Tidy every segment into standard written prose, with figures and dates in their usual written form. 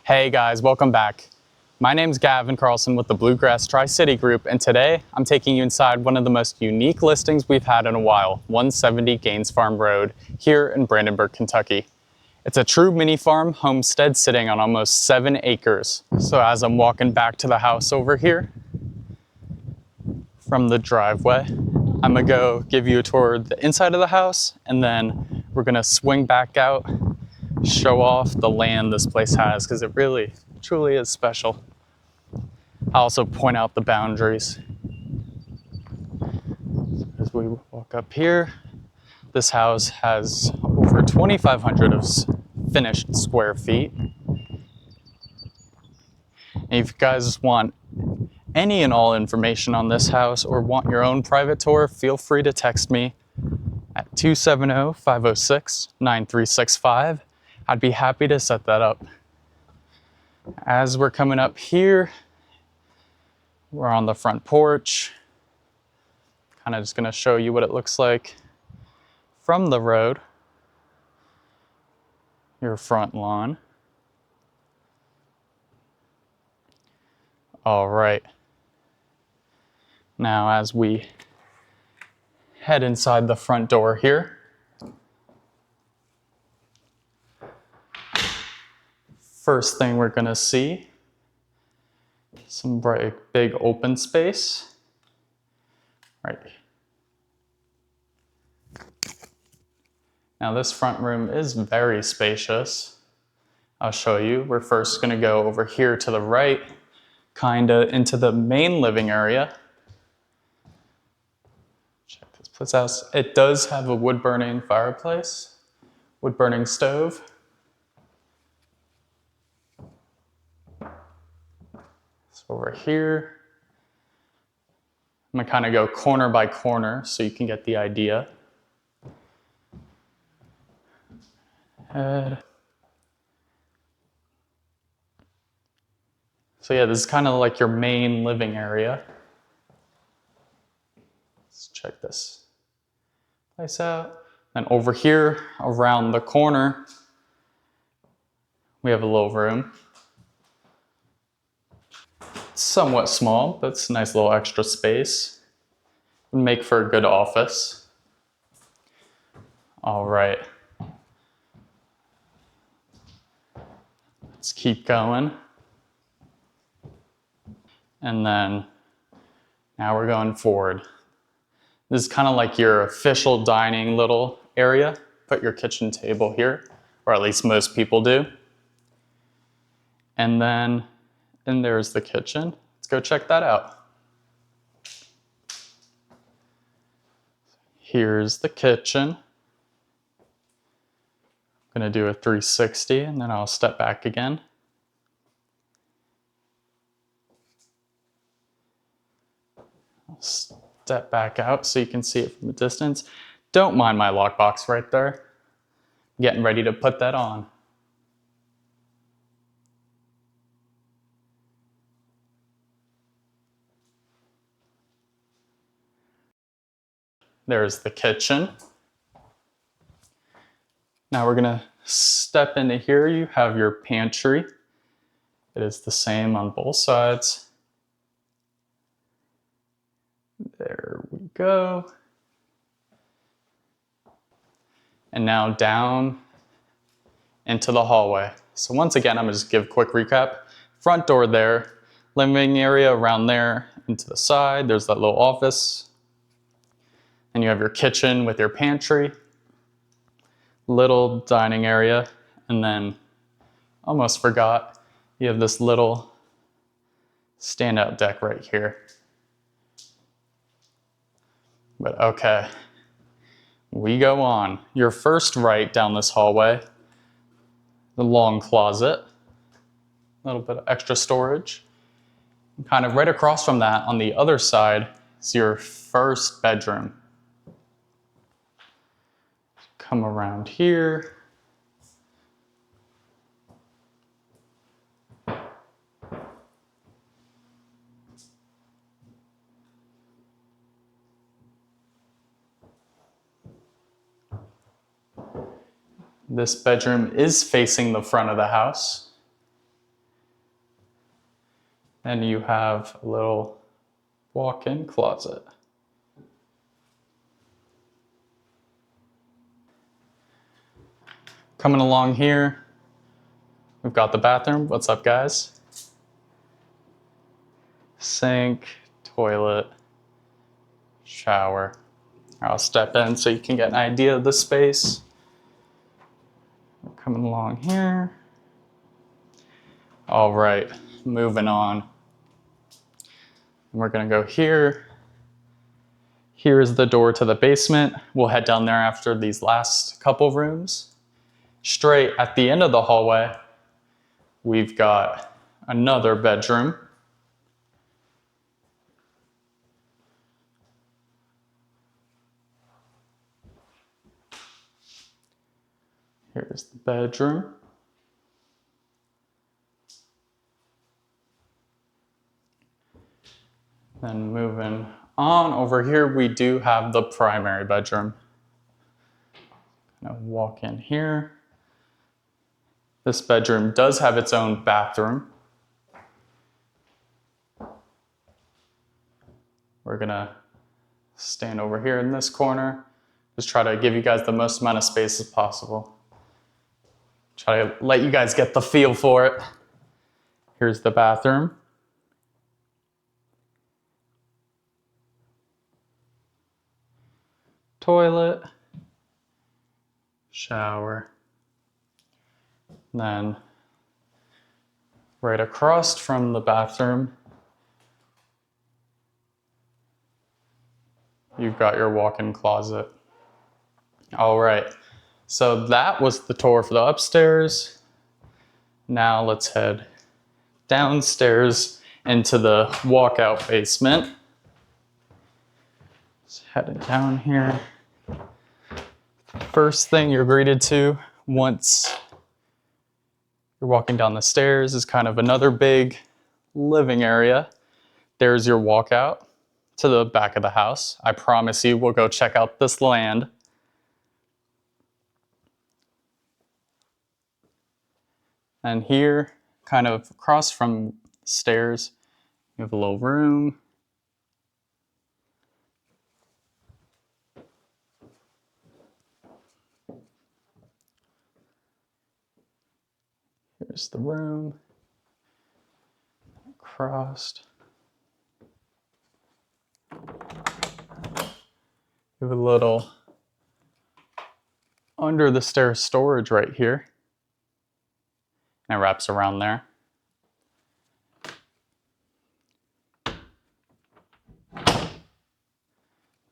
Hey guys, welcome back. My name's Gavin Carlson with the Bluegrass Tri-City Group, and today I'm taking you inside one of the most unique listings we've had in a while, 170 Gaines Farm Road here in Brandenburg, Kentucky. It's a true mini farm homestead sitting on almost 7 acres. So as I'm walking back to the house over here from the driveway, I'm gonna go give you a tour of the inside of the house, and then we're gonna swing back out, show off the land this place has, because it really, truly is special. I'll also point out the boundaries. As we walk up here, this house has over 2,500 of finished square feet. And if you guys want any and all information on this house or want your own private tour, feel free to text me at 270-506-9365. I'd be happy to set that up. As we're coming up here, we're on the front porch. Kind of just gonna show you what it looks like from the road. Your front lawn. All right. Now as we head inside the front door here, first thing we're gonna see, some bright, big open space. Right. Now this front room is very spacious. I'll show you. We're first gonna go over here to the right, kinda into the main living area. Check this place out. It does have a wood burning fireplace, wood burning stove. Over here, I'm gonna kind of go corner by corner so you can get the idea. So yeah, this is kind of like your main living area. Let's check this place out. And over here, around the corner, we have a little room. Somewhat small, but it's a nice little extra space. Would make for a good office. All right. Let's keep going. And then now we're going forward. This is kind of like your official dining little area. Put your kitchen table here, or at least most people do. And then there's the kitchen. Let's go check that out. Here's the kitchen. I'm gonna do a 360 and then I'll step back again. I'll step back out so you can see it from a distance. Don't mind my lockbox right there. Getting ready to put that on. There's the kitchen. Now we're gonna step into here. You have your pantry. It is the same on both sides. There we go. And now down into the hallway. So once again, I'm gonna just give a quick recap. Front door there, living area around there, into the side. There's that little office. And you have your kitchen with your pantry, little dining area, and then, almost forgot, you have this little standout deck right here. But okay, we go on. Your first right down this hallway, the long closet, a little bit of extra storage. And kind of right across from that, on the other side, is your first bedroom. Come around here. This bedroom is facing the front of the house. And you have a little walk-in closet. Coming along here, we've got the bathroom. What's up, guys? Sink, toilet, shower. I'll step in so you can get an idea of the space. We're coming along here. All right, moving on. We're gonna go here. Here's the door to the basement. We'll head down there after these last couple rooms. Straight at the end of the hallway, we've got another bedroom. Here's the bedroom. Then moving on over here, we do have the primary bedroom. Gonna walk in here. This bedroom does have its own bathroom. We're gonna stand over here in this corner. Just try to give you guys the most amount of space as possible. Try to let you guys get the feel for it. Here's the bathroom. Toilet, shower, then right across from the bathroom, you've got your walk-in closet. All right, so that was the tour for the upstairs. Now let's head downstairs into the walkout basement. Just heading down here. First thing you're greeted to once you're walking down the stairs is kind of another big living area. There's your walkout to the back of the house. I promise you we'll go check out this land. And here, kind of across from the stairs, you have a little room. Here's the room. Across. You have a little under the stairs storage right here. And it wraps around there.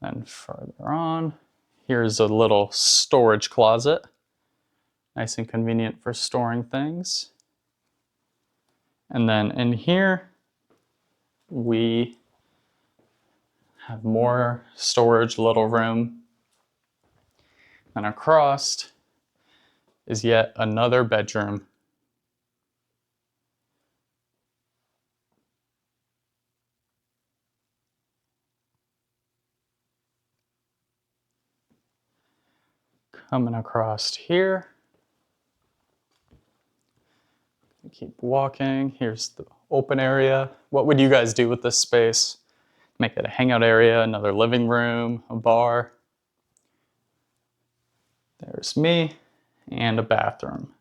Then further on, here's a little storage closet. Nice and convenient for storing things. And then in here, we have more storage, little room. And across is yet another bedroom. Coming across here. Keep walking. Here's the open area. What would you guys do with this space? Make it a hangout area, another living room, a bar. There's me and a bathroom.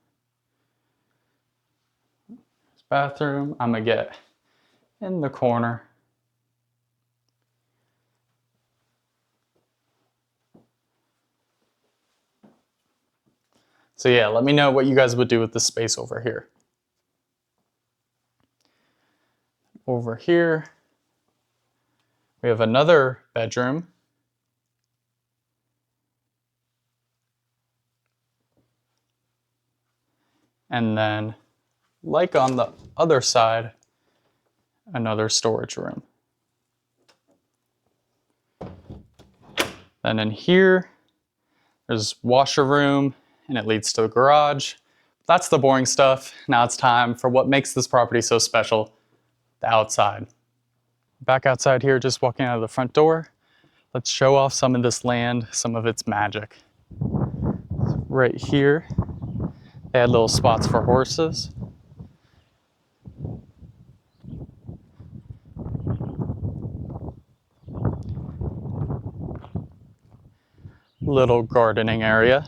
Bathroom, I'm gonna get in the corner. So yeah, let me know what you guys would do with this space over here. Over here, we have another bedroom. And then, like on the other side, another storage room. Then in here, there's washer room, and it leads to the garage. That's the boring stuff. Now it's time for what makes this property so special, the outside. Back outside here, just walking out of the front door. Let's show off some of this land, some of its magic. Right here, they had little spots for horses. little gardening area.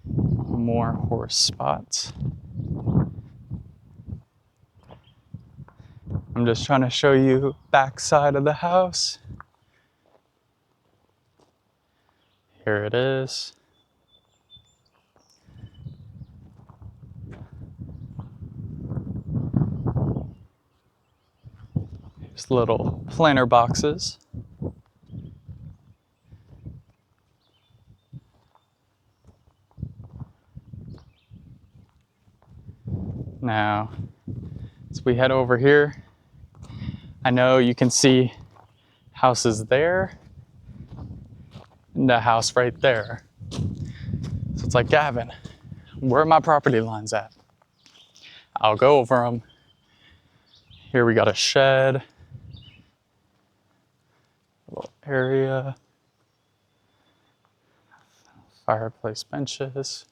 More horse spots. I'm just trying to show you back side of the house. Here it is. Here's little planter boxes. Now, as we head over here, I know you can see houses there and the house right there. So it's like, Gavin, where are my property lines at? I'll go over them. Here we got a shed, a little area, fireplace benches.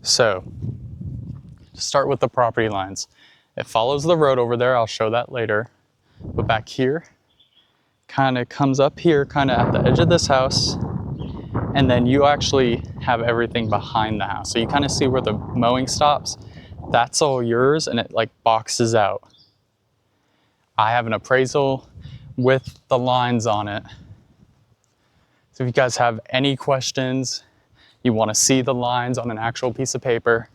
So, to start with the property lines, it follows the road over there. I'll show that later. But back here, kind of comes up here, kind of at the edge of this house. And then you actually have everything behind the house. So you kind of see where the mowing stops. That's all yours, and it like boxes out. I have an appraisal with the lines on it. So if you guys have any questions, you want to see the lines on an actual piece of paper,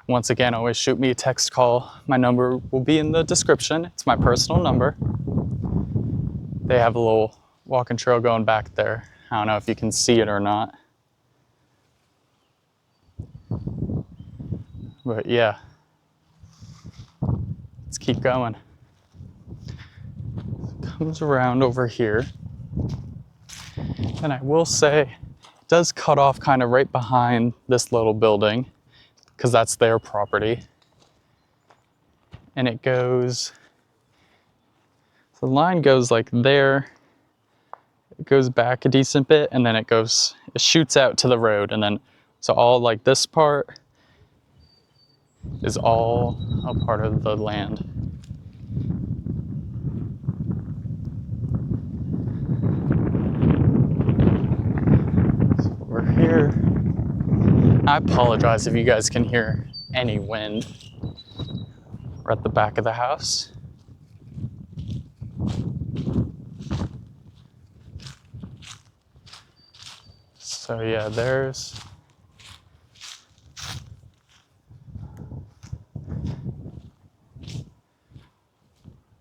once again, always shoot me a text call. My number will be in the description. It's my personal number. They have a little walking trail going back there. I don't know if you can see it or not. But yeah, let's keep going. Comes around over here. And I will say, it does cut off kind of right behind this little building, because that's their property. And it goes, so the line goes like there, it goes back a decent bit, and then it shoots out to the road. And then, so all like this part is all a part of the land. So we're here. I apologize if you guys can hear any wind. We're at the back of the house. So yeah, there's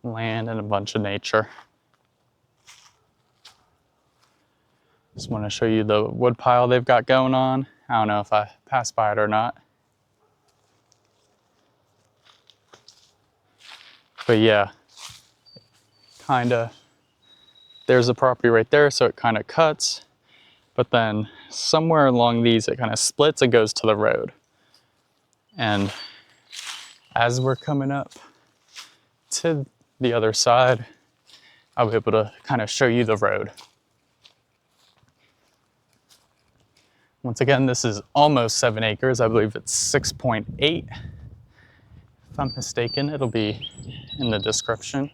land and a bunch of nature. Just want to show you the wood pile they've got going on. I don't know if I passed by it or not. But yeah, there's a property right there, so it kind of cuts. But then somewhere along these, it kind of splits and goes to the road. And as we're coming up to the other side, I'll be able to kind of show you the road. Once again, this is almost 7 acres. I believe it's 6.8. If I'm mistaken, it'll be in the description.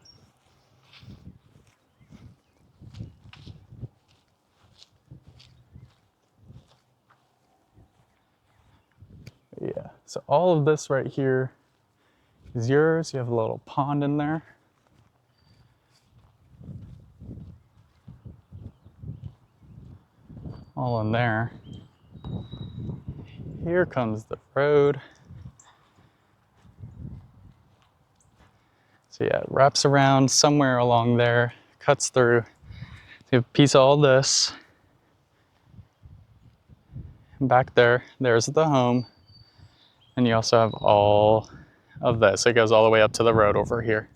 Yeah, so all of this right here is yours. You have a little pond in there. All in there. Here comes the road. So yeah, it wraps around somewhere along there, cuts through. So you have a piece of all this. And back there, there's the home. And you also have all of this. It goes all the way up to the road over here.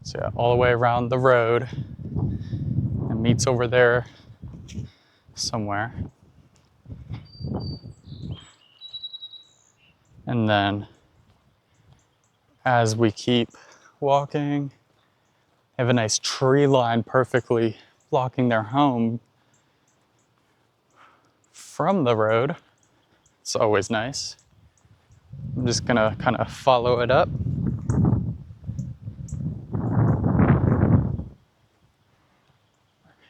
So yeah, all the way around the road. And meets over there somewhere. And then as we keep walking, they have a nice tree line perfectly blocking their home from the road. It's always nice. I'm just gonna kind of follow it up.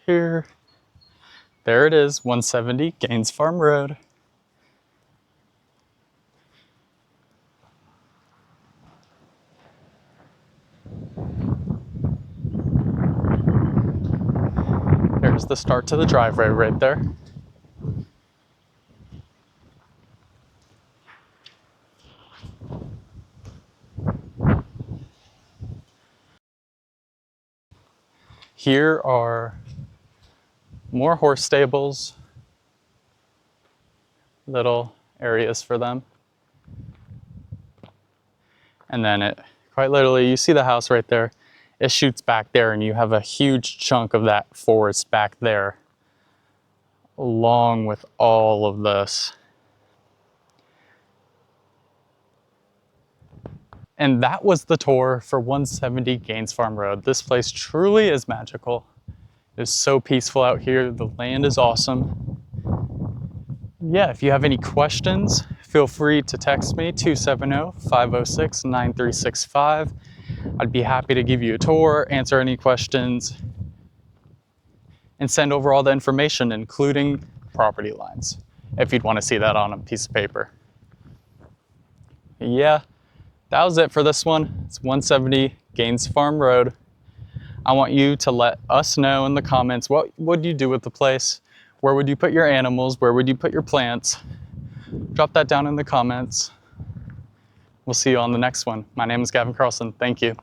here. There it is, 170 Gaines Farm Road. There's the start to the driveway right there. Here are more horse stables, little areas for them. And then it, quite literally, you see the house right there. It shoots back there and you have a huge chunk of that forest back there, along with all of this. And that was the tour for 170 Gaines Farm Road. This place truly is magical. It is so peaceful out here. The land is awesome. Yeah, if you have any questions, feel free to text me 270-506-9365. I'd be happy to give you a tour, answer any questions, and send over all the information, including property lines, if you'd want to see that on a piece of paper. Yeah, that was it for this one. It's 170 Gaines Farm Road. I want you to let us know in the comments, what would you do with the place? Where would you put your animals? Where would you put your plants? Drop that down in the comments. We'll see you on the next one. My name is Gavin Carlson. Thank you.